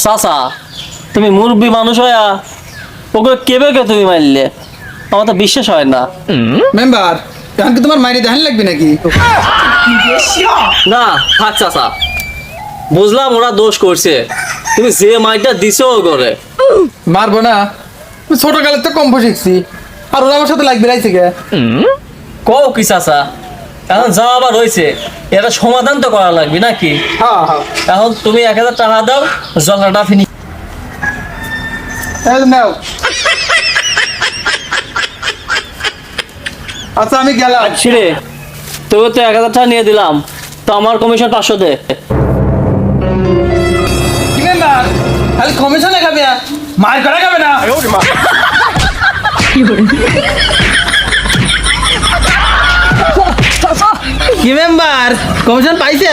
চাচা তুমি মুরব্বী মানুষ হইয়া ওকে কেবে কে তুমি মারলে? আমার তো বিশ্বাস হয় না। মেম্বার এখন কি তোমার মাইরে দেখান লাগবে নাকি? না থাক চাচা, বুঝলাম ওরা দোষ করছে, তুমি যে মাইটা দিছো করে মারবো না, ছোট কালের তো কম্প শিখছি, আর ওরা আমার সাথে লাগবে রাইছে কে? কও কি চাচা, এখন যা আবার হয়েছে এটা সমাধান তো করা লাগবে নাকি? হ্যাঁ হ্যাঁ, এখন তুমি 1000 টাকা দাও, জলটা ফিনি। এই নাও। আচ্ছা আমি গেলাম। ছিড়ে তোকে তো 1000 টাকা নিয়ে দিলাম, তো আমার কমিশন 500 দে। কি মেম্বার খালি কমিশনে খাবে, মার করা খাবে না? কি মেম্বার কমিশন পাইছে?